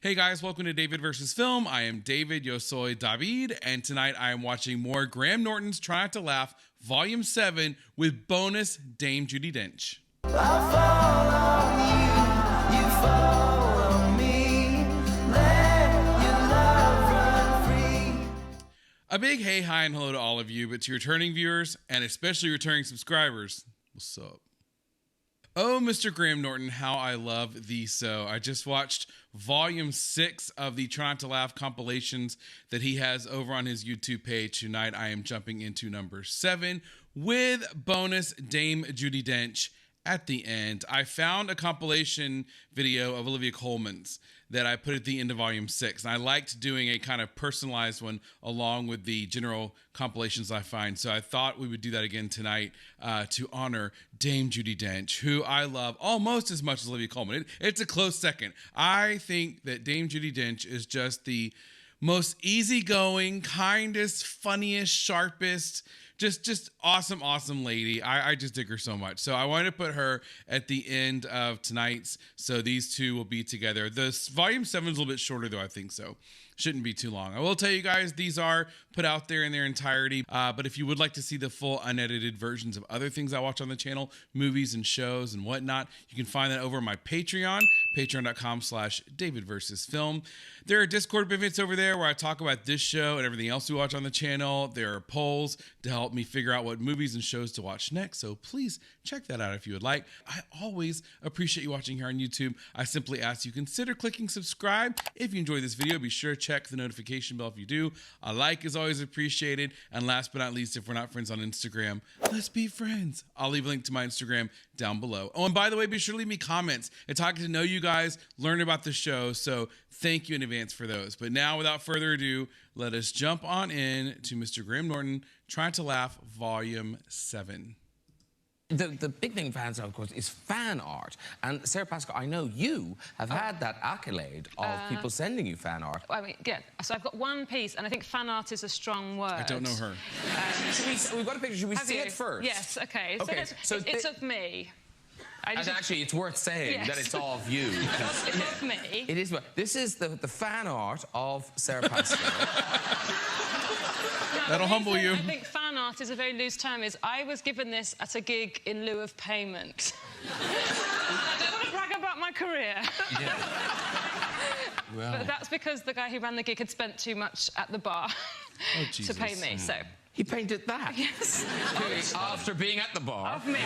Hey guys, welcome to David vs. Film. I am David, yo soy David, and tonight I am watching more Graham Norton's Try Not to Laugh, Volume 7, with bonus Dame Judi Dench. I follow you, you follow me, let your love run free. A big hey, hi, and hello to all of you, but to returning viewers, and especially returning subscribers, what's up? Oh, Mr. Graham Norton, how I love thee so. I just watched Volume 6 of the Try Not to Laugh compilations that he has over on his YouTube page. Tonight, I am jumping into number 7 with bonus Dame Judi Dench at the end. I found a compilation video of Olivia Colman's that I put at the end of Volume 6. And I liked doing a kind of personalized one along with the general compilations I find. So I thought we would do that again tonight to honor Dame Judi Dench, who I love almost as much as Olivia Colman. It's a close second. I think that Dame Judi Dench is just the most easygoing, kindest, funniest, sharpest, just awesome lady. I just dig her so much. So I wanted to put her at the end of tonight's, so these two will be together. The Volume 7 is a little bit shorter though, I think, so shouldn't be too long. I will tell you guys, these are put out there in their entirety, but if you would like to see the full unedited versions of other things I watch on the channel, movies and shows and whatnot, you can find that over on my Patreon, patreon.com/DavidVersusFilm. There are Discord events over there where I talk about this show and everything else we watch on the channel. There are polls to help me figure out what movies and shows to watch next, so please check that out if you would like. I always appreciate you watching here on YouTube. I simply ask you consider clicking subscribe. If you enjoyed this video, be sure to check the notification bell if you do. A like is always appreciated. And last but not least, if we're not friends on Instagram, let's be friends. I'll leave a link to my Instagram down below. Oh, and by the way, be sure to leave me comments. It's talking to know you guys, learn about the show, so thank you in advance for those. But now, without further ado, let us jump on in to Mr. Graham Norton, Try Not to Laugh, Volume 7. The big thing fans of course, is fan art. And Sarah Pascal, I know you have had that accolade of people sending you fan art. I mean, yeah, so I've got one piece, and I think fan art is a strong word. I don't know her. We've got a picture. Should we see it first? Yes, okay. So it's of me. And actually, it's worth saying that it's of you. It's of me. It is. This is the fan art of Sarah Pascal. That'll humble you. I think fan art is a very loose term. I was given this at a gig in lieu of payment. I don't want to brag about my career. Yeah. Well. But that's because the guy who ran the gig had spent too much at the bar to pay me, so... He painted that? Yes. After being at the bar? Of me.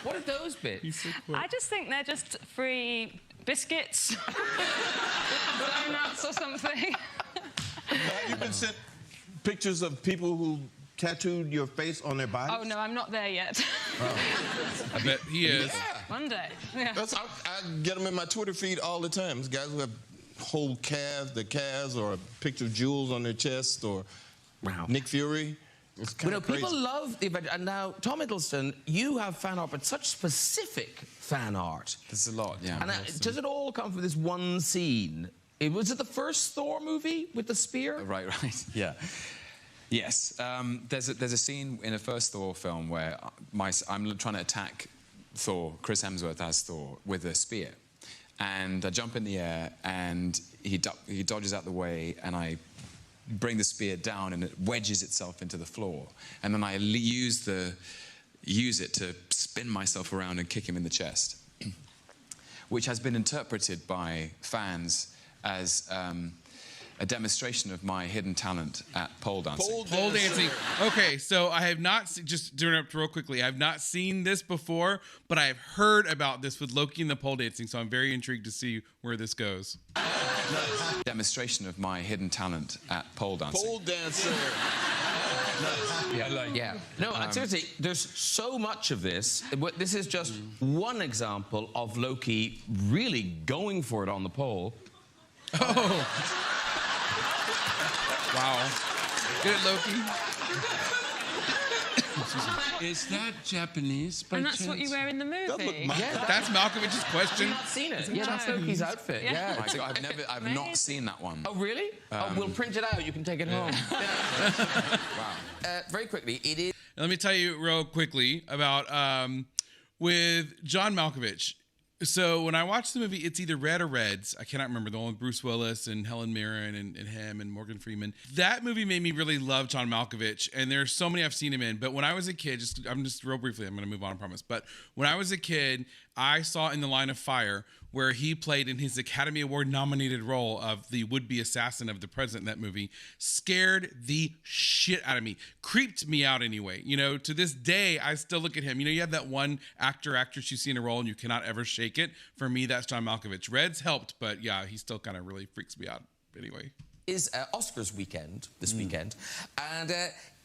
What are those bits? I just think they're just free biscuits, donuts or something. Have you been sent pictures of people who tattooed your face on their bodies? Oh, no, I'm not there yet. Oh. I bet he is. Yeah. One day. Yeah. I get them in my Twitter feed all the time. There's guys who have whole calves, or a picture of jewels on their chest, or Nick Fury. It's kind of crazy. People love the event. And now, Tom Hiddleston, you have fan art, but such specific fan art. There's a lot, yeah. And does it all come from this one scene? Was it the first Thor movie with the spear? Right, yeah. Yes, there's a scene in the first Thor film where I'm trying to attack Thor, Chris Hemsworth as Thor, with a spear. And I jump in the air, and he dodges out the way, and I bring the spear down, and it wedges itself into the floor. And then I use it to spin myself around and kick him in the chest, which has been interpreted by fans as a demonstration of my hidden talent at pole dancing. Pole dancing. Okay, so I have not just to interrupt real quickly. I have not seen this before, but I have heard about this with Loki and the pole dancing. So I'm very intrigued to see where this goes. Demonstration of my hidden talent at pole dancing. Pole dancer. Yeah. No, seriously, there's so much of this. This is just one example of Loki really going for it on the pole. Oh. Wow. Get it, Loki. Is that Japanese by And that's chance? what you wear in the movie. That's Malkovich's question. I've not seen it. Yeah, that's Loki's outfit. Yeah. I've not seen that one. Oh, really? We'll print it out. You can take it home. Wow. Very quickly, it is... Let me tell you real quickly about with John Malkovich. So when I watched the movie, it's either Red or Reds. I cannot remember. The one with Bruce Willis and Helen Mirren and him and Morgan Freeman. That movie made me really love John Malkovich. And there's so many I've seen him in. But when I was a kid, I'm just real briefly, I'm going to move on, I promise. But when I was a kid, I saw In the Line of Fire, where he played in his Academy Award nominated role of the would-be assassin of the president in that movie, scared the shit out of me. Creeped me out anyway. You know, to this day, I still look at him. You know, you have that one actress you see in a role and you cannot ever shake it. For me, that's John Malkovich. Reds helped, but yeah, he still kind of really freaks me out anyway. Is Oscars weekend this weekend. And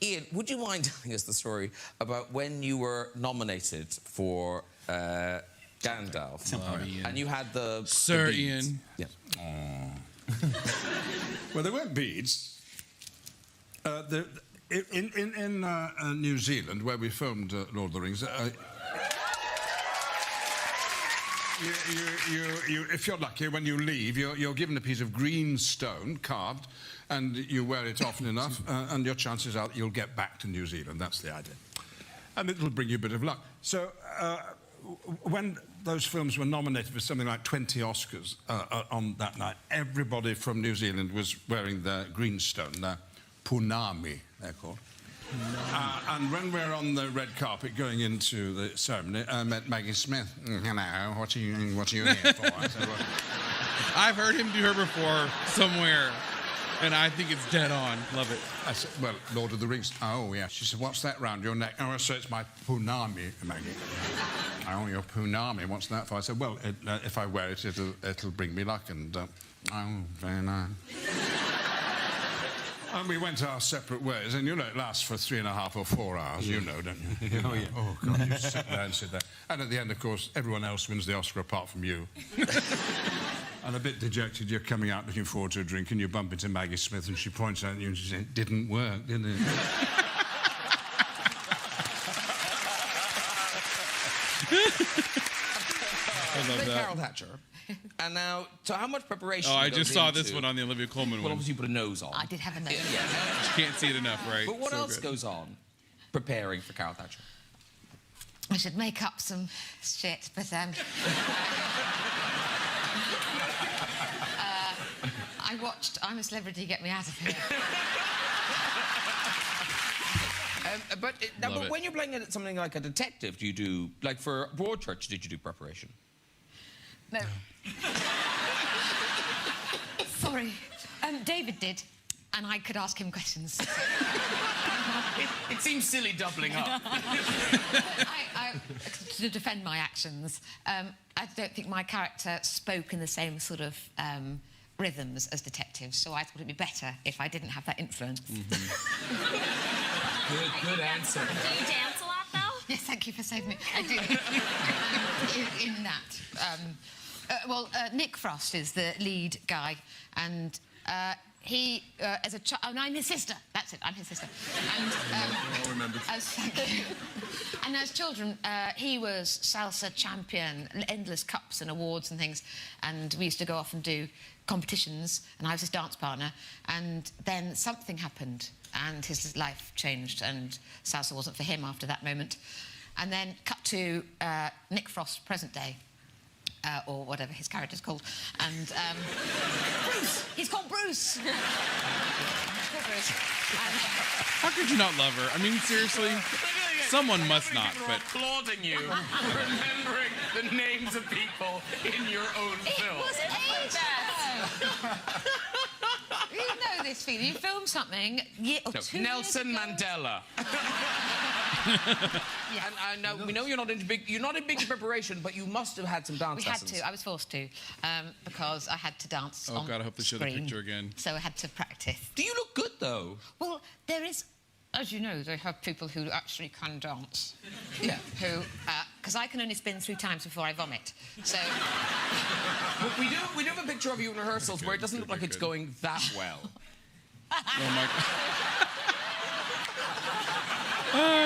Ian, would you mind telling us the story about when you were nominated for Gandalf? And you had the Sir the beads. Ian. Yeah. Well, there weren't beads. In New Zealand, where we filmed Lord of the Rings, if you're lucky, when you leave, you're given a piece of green stone carved, and you wear it often enough, and your chances are that you'll get back to New Zealand. That's the idea. And it'll bring you a bit of luck. So when those films were nominated for something like 20 Oscars on that night, everybody from New Zealand was wearing their green stone, their punami, they're called. And when we're on the red carpet going into the ceremony, I met Maggie Smith. Hello, what are you here for? I said, well, I've heard him do her before somewhere, and I think it's dead on. Love it. I said, well, Lord of the Rings. Oh, yeah. She said, what's that round your neck? Oh, I said, it's my punami, Maggie. Oh, your punami, what's that for? I said, well, if I wear it, it'll bring me luck. And, oh, very nice. And we went our separate ways, and you know it lasts for 3.5 or 4 hours, you know, don't you? Oh, yeah. Oh, God, you sit there and sit there. And at the end, of course, everyone else wins the Oscar apart from you. And a bit dejected, you're coming out looking forward to a drink, and you bump into Maggie Smith, and she points out at you and she says, it didn't work, did it? I love that. Carol Thatcher. And now, so how much preparation? Oh, I goes just saw into- this one on the Olivia Colman Well, one. obviously, you put a nose on. I did have a nose. Yeah. You can't see it enough, right? But what So else good. goes on preparing for Carol Thatcher? I should make up some shit, but I watched I'm a Celebrity, Get Me Out of Here. But when you're playing something like a detective, do you do, like for Broadchurch, did you do preparation? No. Sorry. David did, and I could ask him questions. It seems silly doubling up. To defend my actions, I don't think my character spoke in the same sort of rhythms as detectives, so I thought it'd be better if I didn't have that influence. Good answer. Do you dance a lot, though? Yes, thank you for saving me. I do. in that. Nick Frost is the lead guy, and he, as a child... Oh, no, I'm his sister. That's it, I'm his sister. And, I remember. Thank you. And as children, he was salsa champion, endless cups and awards and things, and we used to go off and do competitions, and I was his dance partner, and then something happened, and his life changed, and salsa wasn't for him after that moment. And then cut to Nick Frost, present day, or whatever his character's called, and Bruce! He's called Bruce! How could you not love her? I mean, seriously? Someone must not, but... applauding you for remembering the names of people in your own film. It was ages ago. You know this feeling. You film something Nelson Mandela. Yeah. And I know we know you're not in big preparation, but you must have had some dance We had lessons. to. I was forced to, because I had to dance on God, I hope they show the screen, picture again. So I had to practice. Do you look good though? Well, there is, as you know, they have people who actually can dance. Yeah. Who, because I can only spin 3 times before I vomit. So. But we do have a picture of you in rehearsals where it doesn't look like it's going that well. Oh, my God.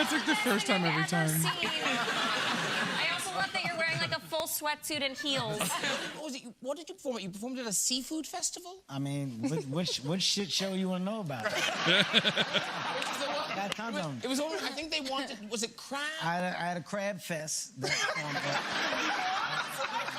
It's like the first time every time. I also love that you're wearing like a full sweatsuit and heels. What did you perform at? You performed at a seafood festival? I mean, which shit show you want to know about? Got tons of them. It was only, I think they wanted, was it crab? I had a crab fest.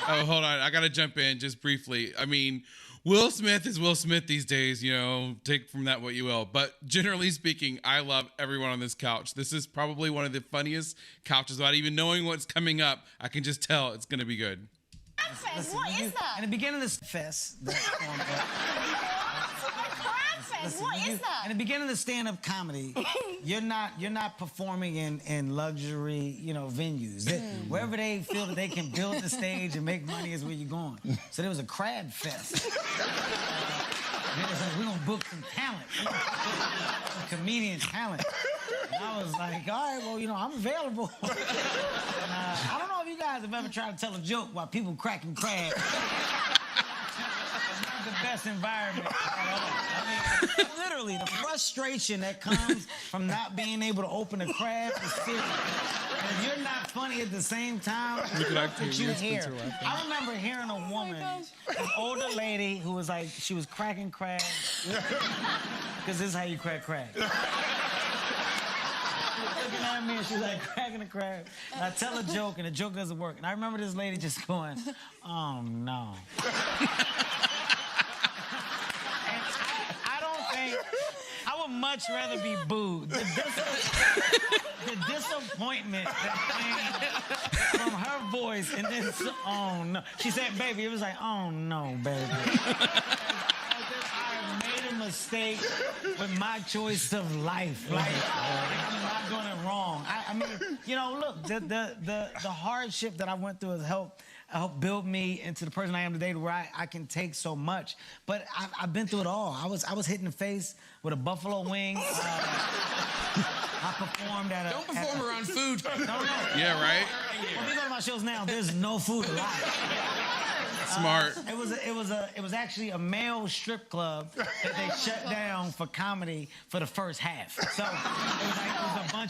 Oh, hold on. I got to jump in just briefly. I mean, Will Smith is Will Smith these days, you know, take from that what you will. But generally speaking, I love everyone on this couch. This is probably one of the funniest couches without even knowing what's coming up. I can just tell it's going to be good. Listen, what is that? In the beginning of this fest, What is that? in the beginning of the stand-up comedy, you're not performing in luxury, venues. Wherever they feel that they can build the stage and make money is where you're going. So there was a crab fest. They was like, we're gonna book some talent, some comedian talent. And I was like, all right, well, I'm available. And, I don't know if you guys have ever tried to tell a joke while people cracking crabs. The best environment at all. I mean, literally, the frustration that comes from not being able to open a crab is serious. And if you're not funny at the same time, what you hear. I remember hearing a woman, an older lady, who was like, she was cracking crabs. Because this is how you crack crabs. Looking at me and she's like cracking a crab. And I tell a joke and the joke doesn't work. And I remember this lady just going, oh no. I would much rather be booed. The disappointment that came from her voice, and then, oh no. She said, baby, it was like, oh no, baby. I made a mistake with my choice of life. Like, I'm not doing it wrong. I mean, look, the hardship that I went through has helped build me into the person I am today, where I can take so much. But I've been through it all. I was hit in the face with a buffalo wing. I performed at a... Don't perform around food. No. Yeah, right? When you go to my shows now, there's no food alive. Smart. It was actually a male strip club that they shut down for comedy for the first half.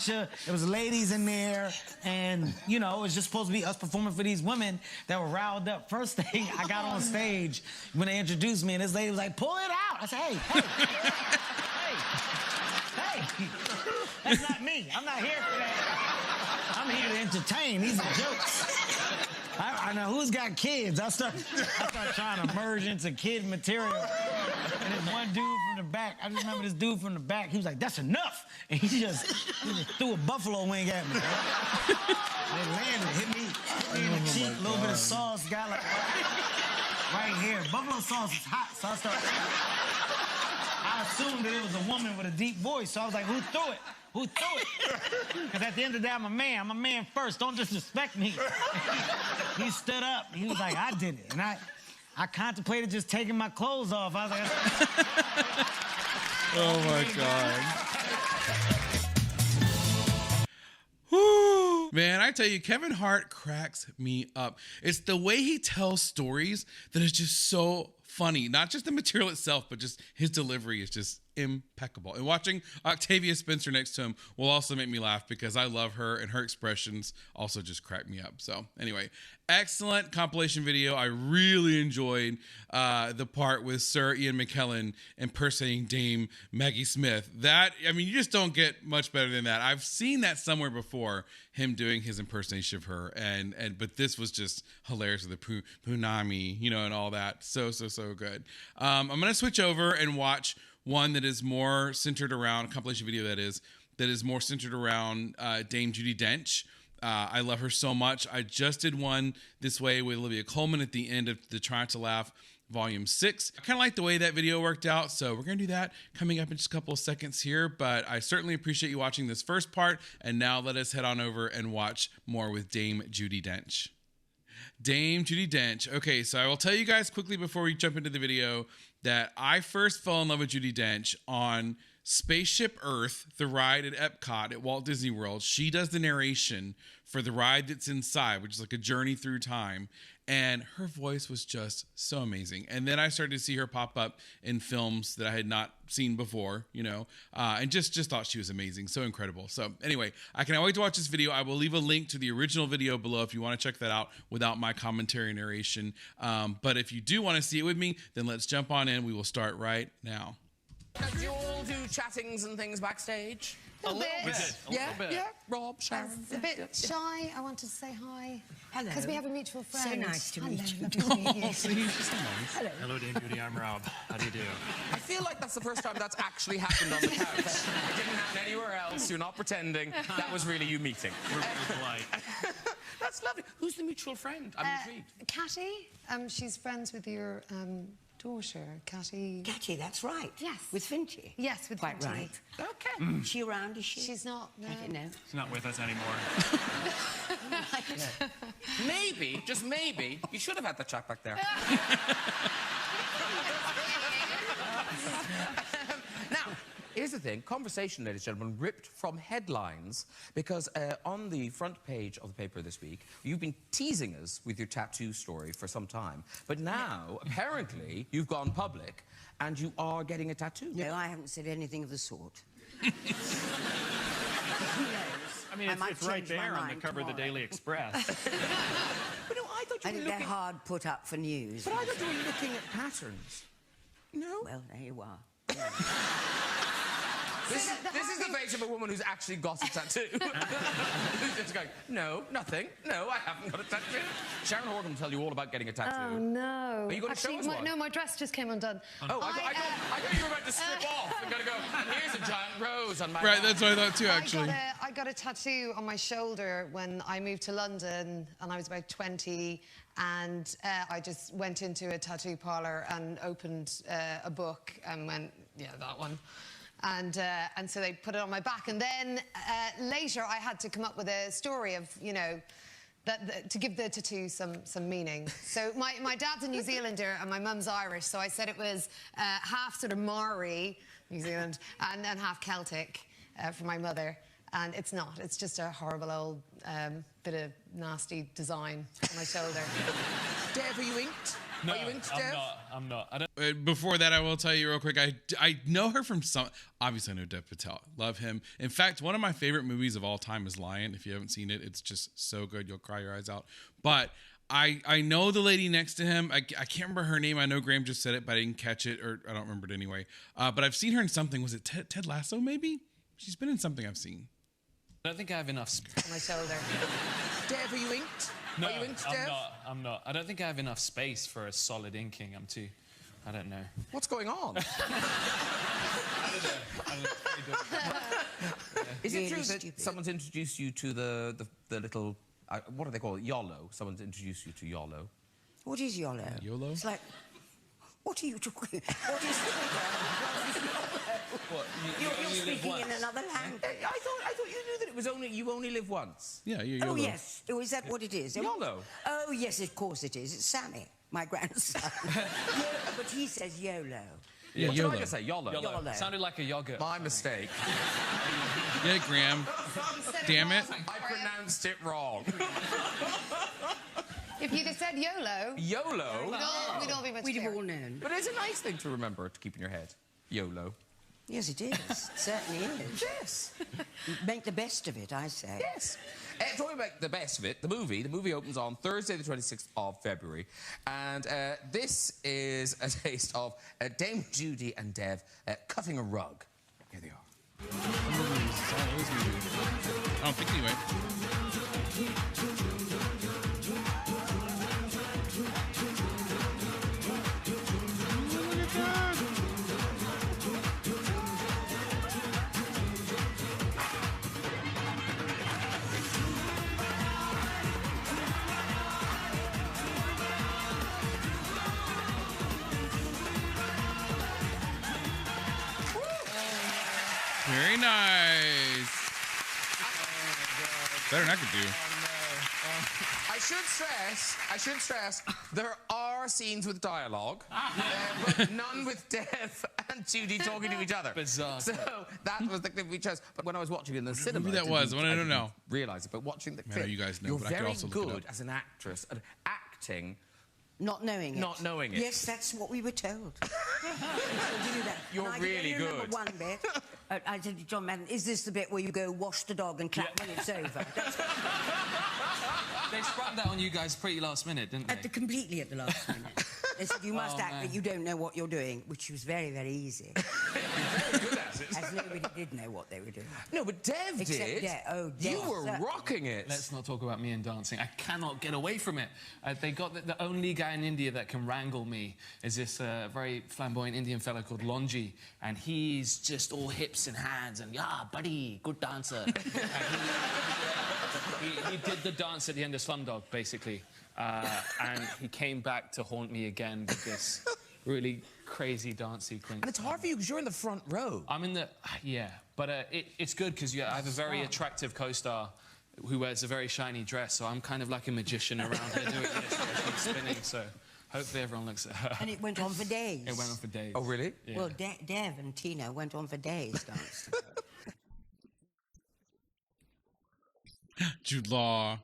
So it was ladies in there, and it was just supposed to be us performing for these women that were riled up. First thing, I got on stage when they introduced me, and this lady was like, "Pull it out." I said, "Hey, that's not me. I'm not here for that. I'm here to entertain. These are jokes." I know who's got kids. I start trying to merge into kid material. And this one dude from the back, I just remember this dude from the back, he was like, "That's enough." And he just threw a buffalo wing at me. It landed, hit me in the cheek, a little bit of sauce, got like right here. Buffalo sauce is hot, so I assumed that it was a woman with a deep voice, so I was like, who threw it? Who threw it? Because at the end of the day, I'm a man. I'm a man first. Don't disrespect me. He stood up. He was like, I did it. And I contemplated just taking my clothes off. I was like, oh, my God. Woo. Man, I tell you, Kevin Hart cracks me up. It's the way he tells stories that is just so funny. Not just the material itself, but just his delivery is just impeccable. And watching Octavia Spencer next to him will also make me laugh because I love her, and her expressions also just crack me up. So anyway, excellent compilation video. I really enjoyed the part with Sir Ian McKellen impersonating Dame Maggie Smith. You just don't get much better than that. I've seen that somewhere before, him doing his impersonation of her, but this was just hilarious with the punami, and all that. So good. I'm gonna switch over and watch one that is more centered around, a compilation video that is more centered around Dame Judi Dench. I love her so much. I just did one this way with Olivia Colman at the end of the Try Not to Laugh Volume 6. I kind of like the way that video worked out, so we're going to do that coming up in just a couple of seconds here, but I certainly appreciate you watching this first part, and now let us head on over and watch more with Dame Judi Dench. Dame Judi Dench. Okay, so I will tell you guys quickly before we jump into the video that I first fell in love with Judi Dench on Spaceship Earth, the ride at Epcot at Walt Disney World. She does the narration for the ride that's inside, which is like a journey through time. And her voice was just so amazing. And then I started to see her pop up in films that I had not seen before, and just thought she was amazing. So incredible. So anyway, I cannot wait to watch this video. I will leave a link to the original video below if you want to check that out without my commentary and narration. But if you do want to see it with me, then let's jump on in. We will start right now. Do you all do chattings and things backstage? A little bit. Yeah. Rob, Sharon. A bit shy. I want to say hi. Hello. Because we have a mutual friend. So nice to meet you. Lovely to meet you. Hello. Hello, Dame Judi. I'm Rob. How do you do? I feel like that's the first time that's actually happened on the couch. It didn't happen anywhere else. You're not pretending. That was really you meeting. We're polite. That's lovely. Who's the mutual friend? I'm intrigued. Catty. She's friends with your daughter, Catty. Catty, that's right. Yes. With Finty. Yes, with Quite Catty. right. Okay. Is she around, is she? She's not. No. I don't know. She's not with us anymore. Maybe, just maybe, you should have had the chat back there. Now, here's the thing. Conversation, ladies and gentlemen, ripped from headlines because on the front page of the paper this week, you've been teasing us with your tattoo story for some time. But now, apparently, you've gone public and you are getting a tattoo. No, I haven't said anything of the sort. I mean, it's right there on the cover of the Daily Express. But no, I thought you I were think looking... they're hard put up for news. But I thought you were looking at patterns. No? Well, there you are. This is the face of a woman who's actually got a tattoo. Who's just going, no, nothing. No, I haven't got a tattoo. Sharon Horgan will tell you all about getting a tattoo. Oh, no. Are you going to show us one? No, my dress just came undone. Oh, I thought you were about to strip off and going to go, and here's a giant rose on my Right, back. that's what I thought too, actually. I got a tattoo on my shoulder when I moved to London and I was about 20, and I just went into a tattoo parlour and opened a book and went, yeah, that one. And so they put it on my back, and then later I had to come up with a story of, you know, to give the tattoo some meaning. So my dad's a New Zealander and my mum's Irish, so I said it was half sort of Maori, New Zealand, and half Celtic for my mother. And it's not. It's just a horrible old bit of nasty design on my shoulder. Dev, are you inked? No, Are you inked, Dev? I'm not. I don't... Before that, I will tell you real quick. I know her from some. Obviously, I know Dev Patel. Love him. In fact, one of my favorite movies of all time is Lion. If you haven't seen it, it's just so good. You'll cry your eyes out. But I know the lady next to him. I can't remember her name. I know Graham just said it, but I didn't catch it, or I don't remember it anyway. But I've seen her in something. Was it Ted Lasso? Maybe she's been in something I've seen. I don't think I have enough space. On my shoulder. Dev, are you inked? No, are you inked, Dev? I'm not. I don't think I have enough space for a solid inking. I don't know. What's going on? Is it true that someone's introduced you to the little, what do they call it, YOLO? Someone's introduced you to YOLO. What is YOLO? YOLO? It's like, what are you talking? What is What, You're speaking in another language. I thought you knew that it was you only live once. Yeah, you're Oh, YOLO. yes. Oh, is that what it is? YOLO. Oh, yes, of course it is. It's Sammy, my grandson. Yeah, but he says YOLO. Yeah, What YOLO. did I just say? YOLO. YOLO. Sounded like a yogurt. My mistake. Yeah, Graham. Damn it. I pronounced it wrong. If you'd have said YOLO, YOLO? we'd all be much We'd have clearer. all known. But it's a nice thing to remember to keep in your head. YOLO. Yes, it is. It certainly is. Yes. Make the best of it, I say. Yes. Talking about the best of it, the movie opens on Thursday, the 26th of February. And this is a taste of Dame Judi and Dev cutting a rug. Here they are. I don't think anyway. Very nice. Better than I could do. I should stress, there are scenes with dialogue, but none with Dev and Judy talking to each other. Bizarre. So that was the clip we chose. But when I was watching it in the cinema, movie that was? I don't know. Realize it, but watching the clip, you guys know, you're but I could very also look it good up. as an actress at acting Not knowing it. Not knowing it. Yes, that's what we were told. You're really I remember good. one bit. I said to John Madden, is this the bit where you go wash the dog and clap when it's over? They sprung that on you guys pretty last minute, didn't they? Completely at the last minute. They said, you must act that you don't know what you're doing, which was very, very easy. As nobody did know what they were doing. No, but Dev Except did. Dev. You were rocking it. Let's not talk about me and dancing. I cannot get away from it. They got the only guy in India that can wrangle me is this very flamboyant Indian fella called Longi, and he's just all hips and hands and buddy, good dancer. And he did the dance at the end of Slumdog, basically, and he came back to haunt me again with this really crazy dance sequence. And it's hard for you because you're in the front row. I'm in the... but it's good because I have a very attractive co-star who wears a very shiny dress, so I'm kind of like a magician around here doing this, keep spinning, so hopefully everyone looks at her. And it went on for days. It went on for days. Oh, really? Yeah. Well, Dev and Tina went on for days dancing. Jude Law.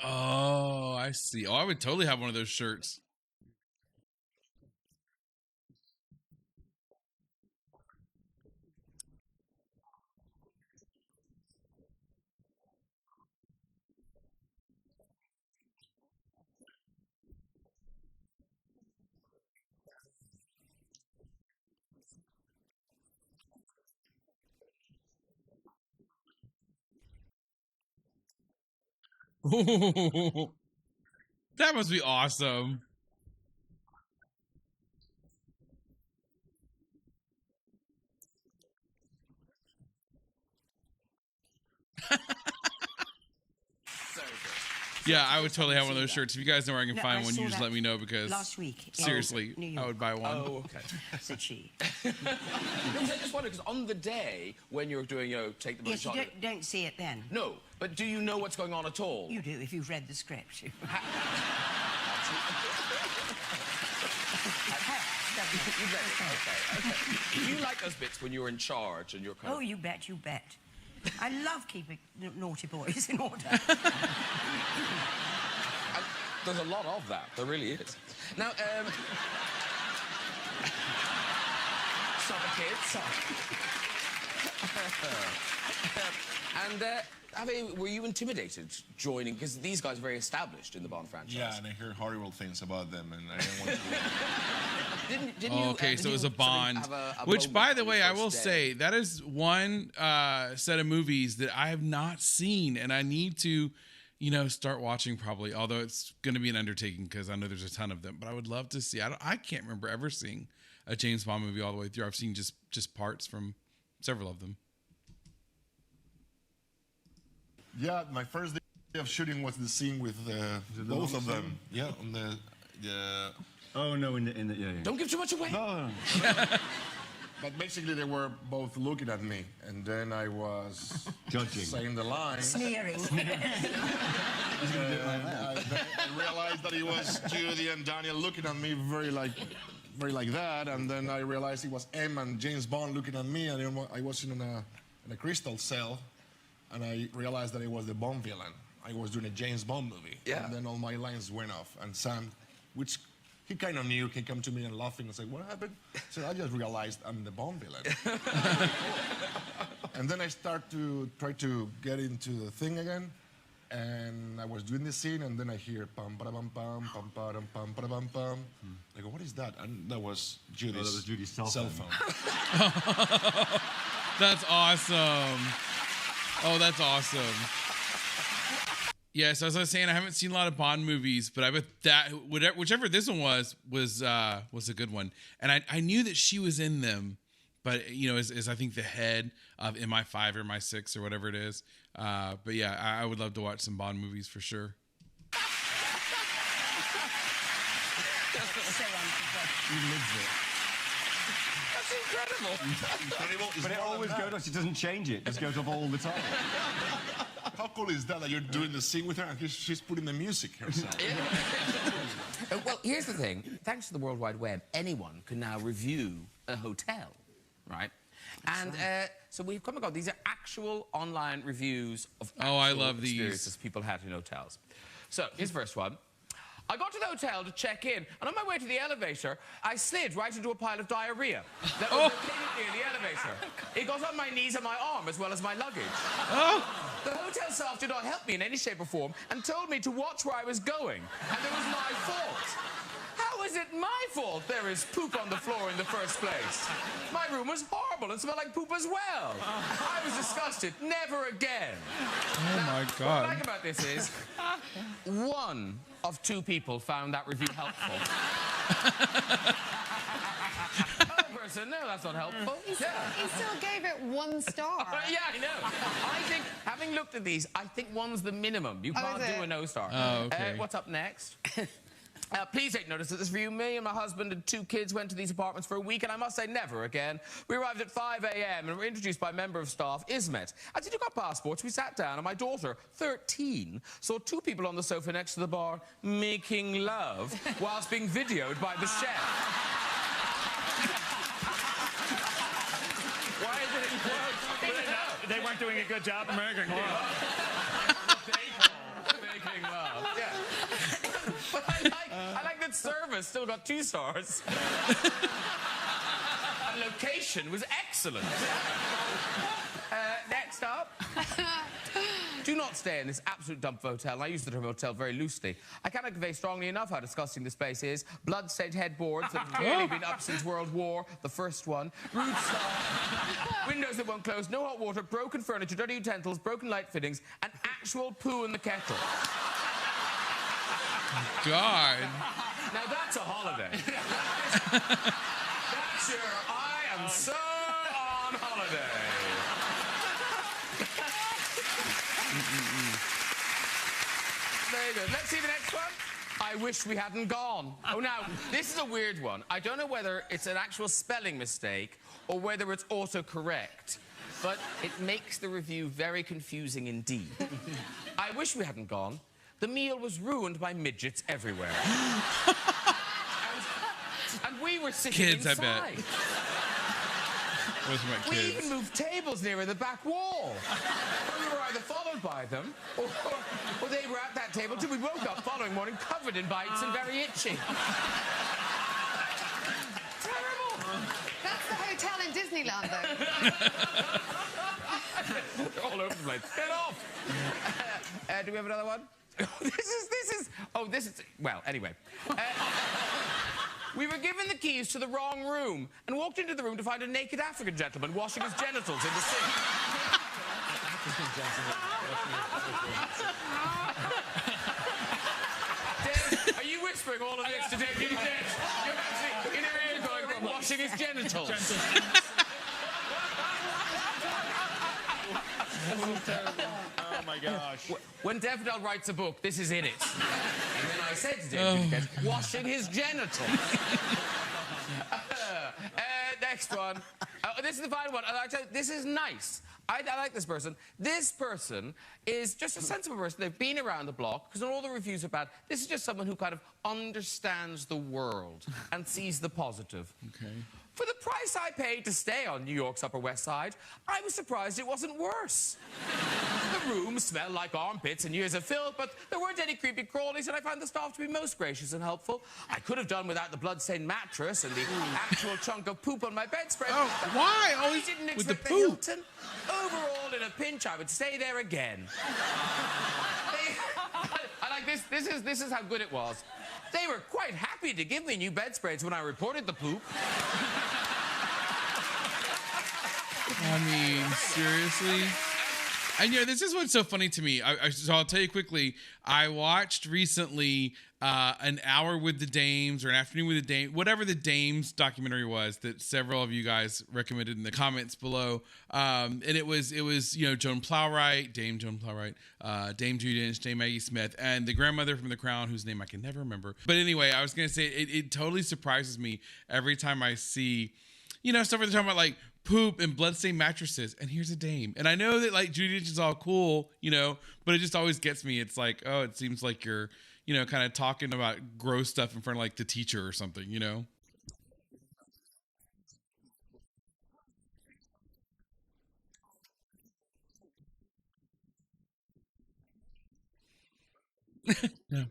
Oh, I see. Oh, I would totally have one of those shirts. That must be awesome. Yeah, I would totally have one of those shirts. If you guys know where I can find one, you just let me know because last week. Seriously, I would buy one. Oh, okay. Said she. I just wonder, because on the day when you're doing, take the Yes, shot... you don't see it then. No, but do you know what's going on at all? You do, if you've read the script. You like those bits when you're in charge and you're kind Oh, of... you bet, you bet. I love keeping naughty boys in order. There's a lot of that. There really is. Now, Summer kids. And, were you intimidated joining? Because these guys are very established in the Bond franchise. Yeah, and I hear horrible things about them, and I didn't want to... Didn't you, Okay, so it was a Bond. have a Which, moment by the on way, your I first will day? say, that is one set of movies that I have not seen, and I need to, start watching probably, although it's going to be an undertaking because I know there's a ton of them, but I would love to see. I can't remember ever seeing a James Bond movie all the way through. I've seen just parts from several of them. Yeah, my first day of shooting was the scene with both of them. Yeah, on the... Oh no! In the yeah. Don't give too much away. No. But basically, they were both looking at me, and then I was Judging. saying the line. Sneering. I realized that it was Judy and Daniel looking at me very like that, and then I realized it was M and James Bond looking at me, and then I was in a crystal cell, and I realized that it was the Bond villain. I was doing a James Bond movie, Yeah. and then all my lines went off, and Sam, which he kind of knew, he came to me and laughing and said, "What happened?" So I just realized I'm the Bond villain. And then I start to try to get into the thing again, and I was doing the scene, and then I hear pam pa pam pam pam pa pam pa pam pam. I go, "What is that?" And that was Judy's, that was Judy's cell phone. That's awesome. Oh, that's awesome. Yes, as I was saying, I haven't seen a lot of Bond movies, but I bet that whichever this one was a good one. And I knew that she was in them, but as I think the head of MI5 or MI6 or whatever it is, But yeah, I would love to watch some Bond movies for sure. He lives it. That's incredible. But it always goes on. She doesn't change it. It just goes up all the time. How cool is that you're doing the scene with her and she's putting the music herself? Well, here's the thing. Thanks to the World Wide Web, anyone can now review a hotel, right? And so we've come across, these are actual online reviews of I love these experiences people had in hotels. So here's the first one. I got to the hotel to check in, and on my way to the elevator, I slid right into a pile of diarrhea that was located near the elevator. It got on my knees and my arm, as well as my luggage. The hotel staff did not help me in any shape or form and told me to watch where I was going, and it was my fault. How is it my fault there is poop on the floor in the first place? My room was horrible and smelled like poop as well. I was disgusted. Never again. Oh, my God. What I like about this is, one of two people found that review helpful. Other person, no, that's not helpful. He still gave it 1 star. Yeah, I know. I think, having looked at these, I think 1's the minimum. You can't do a no star. Oh, okay. What's up next? Please take notice that this review, me and my husband and 2 kids went to these apartments for a week, and I must say, never again. We arrived at 5 a.m. and were introduced by a member of staff, Ismet. As he took our passports, we sat down, and my daughter, 13, saw 2 people on the sofa next to the bar making love whilst being videoed by the chef. Why is it in quotes? They weren't doing a good job of making love. Making love. Yeah. But I like that service still got 2 stars. And location was excellent. Next up. Do not stay in this absolute dump of hotel. I use the term hotel very loosely. I cannot convey strongly enough how disgusting this place is. Blood-stained headboards that have clearly been up since World War, the first one. Rude stuff. Windows that won't close, no hot water, broken furniture, dirty utensils, broken light fittings, and actual poo in the kettle. God. Now that's a holiday. That's your I am so on holiday. Very good. Let's see the next one. I wish we hadn't gone. Oh, now, this is a weird one. I don't know whether it's an actual spelling mistake or whether it's autocorrect, but it makes the review very confusing indeed. I wish we hadn't gone. The meal was ruined by midgets everywhere. and we were sitting Kids, inside. I bet. Those are my We kids. even moved tables near the back wall. We were either followed by them, or they were at that table till we woke up following morning covered in bites and very itchy. Terrible. That's the hotel in Disneyland, though. They're all over the place. Get off. Do we have another one? This is. Well, anyway. We were given the keys to the wrong room and walked into the room to find a naked African gentleman washing his genitals in the sink. Dave, are you whispering all of this to Dame Judi Dench? You're actually in her ear going, washing his genitals. Oh my gosh. When Daffodil writes a book, this is in it. And then I said to Dame Judi Dench, washing his genitals. Next one. This is the final one. This is nice. I like this person. This person is just a sensible person. They've been around the block, because not all the reviews are bad. This is just someone who kind of understands the world and sees the positive. Okay. For the price I paid to stay on New York's Upper West Side, I was surprised it wasn't worse. The room smelled like armpits and years of filth, but there weren't any creepy crawlies, and I found the staff to be most gracious and helpful. I could have done without the blood-stained mattress and the actual chunk of poop on my bedspread. Oh, why? I didn't With the expect poop? Hilton. Overall, in a pinch, I would stay there again. I like this. This is how good it was. They were quite happy to give me new bedspreads when I reported the poop. I mean, seriously? And this is what's so funny to me. So I'll tell you quickly. I watched recently an hour with the Dames or an afternoon with the Dames, whatever the Dames documentary was that several of you guys recommended in the comments below. And it was Joan Plowright, Dame Joan Plowright, Dame Judi Dench, Dame Maggie Smith, and the grandmother from The Crown, whose name I can never remember. But anyway, I was gonna say it totally surprises me every time I see, stuff where they're talking about like poop and bloodstained mattresses, and here's a Dame. And I know that like Judi Dench is all cool, but it just always gets me. It's like, oh, it seems like you're, kind of talking about gross stuff in front of like the teacher or something, Yeah.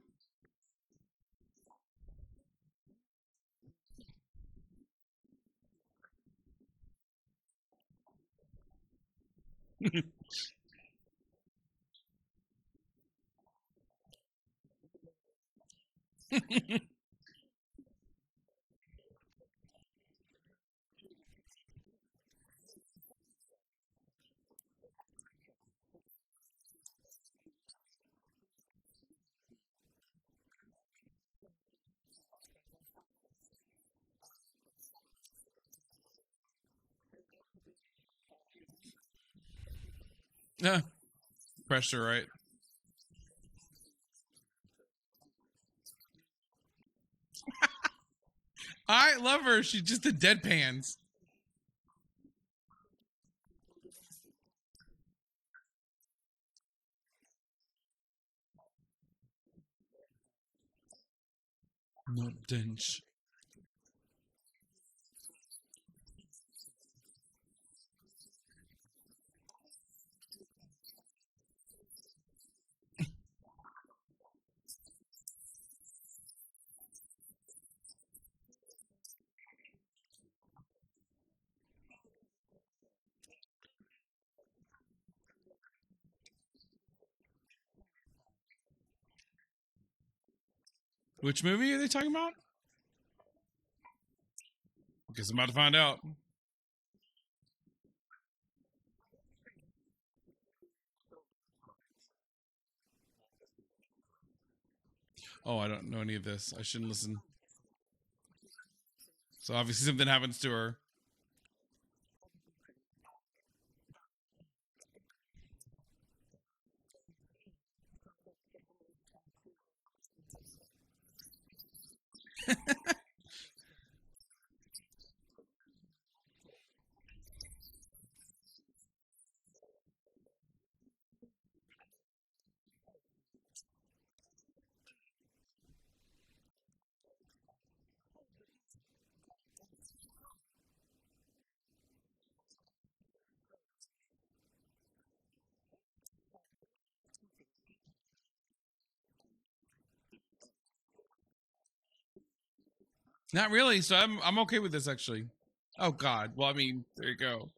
Yeah. Pressure, right? I love her. She's just a deadpans. Not Dench. Which movie are they talking about? Guess I'm about to find out. Oh, I don't know any of this. I shouldn't listen. So obviously something happens to her. Not really. So I'm okay with this actually. Oh God. Well, I mean, there you go.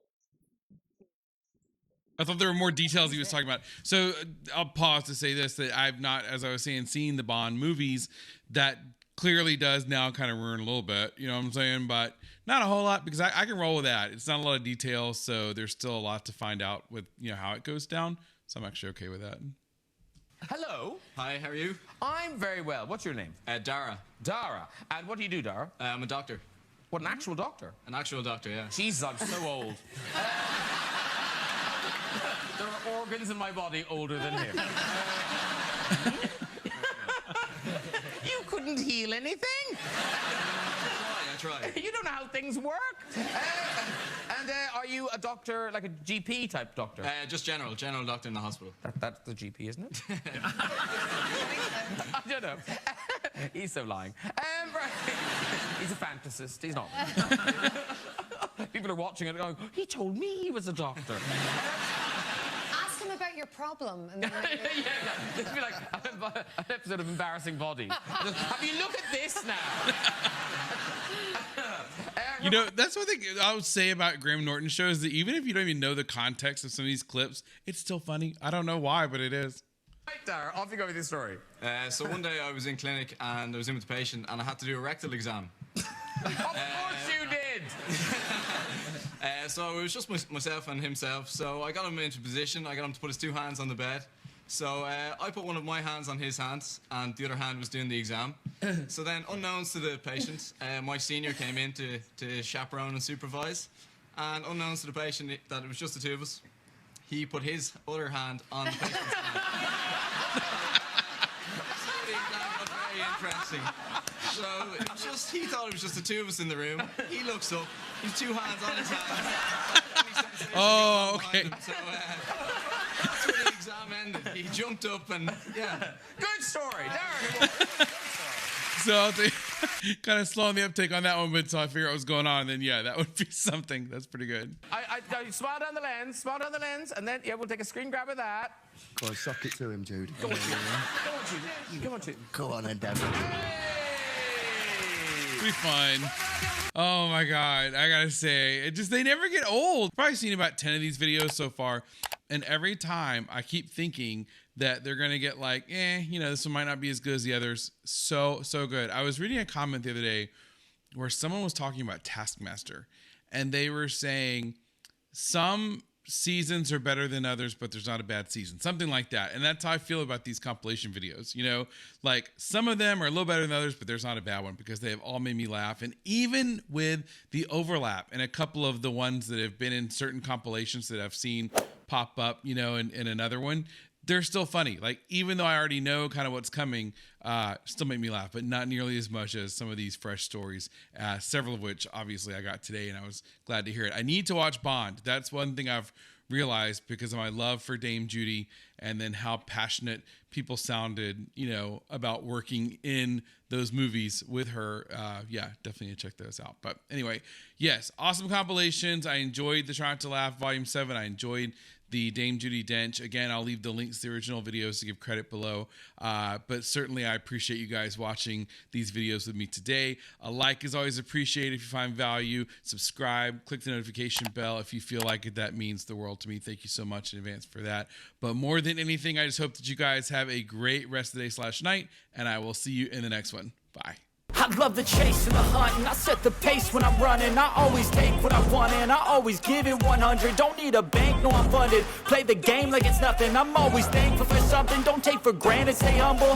I thought there were more details he was talking about. So I'll pause to say this, that I've not, as I was saying, seen the Bond movies. That clearly does now kind of ruin a little bit, you know what I'm saying? But not a whole lot, because I can roll with that. It's not a lot of details, so there's still a lot to find out with, how it goes down. So I'm actually okay with that. Hello. Hi, how are you? I'm very well. What's your name? Dara. Dara. And what do you do, Dara? I'm a doctor. What, an actual doctor? An actual doctor, yeah. Jesus, I'm so old. There are organs in my body older than him. You couldn't heal anything? I try. You don't know how things work. And are you a doctor, like a GP type doctor? Just general doctor in the hospital. That's the GP, isn't it? I don't know. He's so lying. Right. He's a fantasist. He's not. People are watching it going, he told me he was a doctor. Ask him about your problem. And then yeah. This would be like an episode of Embarrassing Bodies. Have you look at this now? That's one thing I would say about Graham Norton Show is that even if you don't even know the context of some of these clips, it's still funny. I don't know why, but it is. Right, Dara, off you go with your story. So one day I was in clinic and I was in with the patient and I had to do a rectal exam. Of course you did! So it was just myself and himself. So I got him into position. I got him to put his 2 hands on the bed. So I put one of my hands on his hands, and the other hand was doing the exam. So then, unknowns to the patient, my senior came in to chaperone and supervise. And unknowns to the patient that it was just the 2 of us, he put his other hand on the patient's hand. So the exam got very interesting. So it was just, he thought it was just the 2 of us in the room. He looks up, he's 2 hands on his hand. Oh, okay. So that's where the exam ended. He jumped up and, yeah. Good story, Darren. So I'll kind of slow on the uptake on that one, but until I figure out what's going on, then yeah, that would be something. That's pretty good. I smile down the lens, and then, yeah, we'll take a screen grab of that. Go on, suck it to him, Jude. Go on, Jude. Go on, Jude. Go on, then, Devin. Be fine. Oh my God, I gotta say, they never get old. I've probably seen about 10 of these videos so far, and every time I keep thinking that they're gonna get like, this one might not be as good as the others. So good. I was reading a comment the other day where someone was talking about Taskmaster, and they were saying some seasons are better than others, but there's not a bad season, something like that. And that's how I feel about these compilation videos. Like some of them are a little better than others, but there's not a bad one because they have all made me laugh. And even with the overlap and a couple of the ones that have been in certain compilations that I've seen pop up, in another one, they're still funny. Like, even though I already know kind of what's coming, still make me laugh, but not nearly as much as some of these fresh stories, several of which, obviously, I got today, and I was glad to hear it. I need to watch Bond. That's one thing I've realized because of my love for Dame Judi and then how passionate people sounded, about working in those movies with her. Yeah, definitely need to check those out. But anyway, yes, awesome compilations. I enjoyed the Try Not to Laugh Volume 7. I enjoyed the Dame Judi Dench. Again, I'll leave the links to the original videos to give credit below. But certainly I appreciate you guys watching these videos with me today. A like is always appreciated if you find value. Subscribe, click the notification bell if you feel like it. That means the world to me. Thank you so much in advance for that. But more than anything, I just hope that you guys have a great rest of the day/night, and I will see you in the next one. Bye. I love the chase and the hunt, and I set the pace when I'm running. I always take what I want, and I always give it 100. Don't need a bank, no, I'm funded. Play the game like it's nothing. I'm always thankful for something. Don't take for granted, stay humble.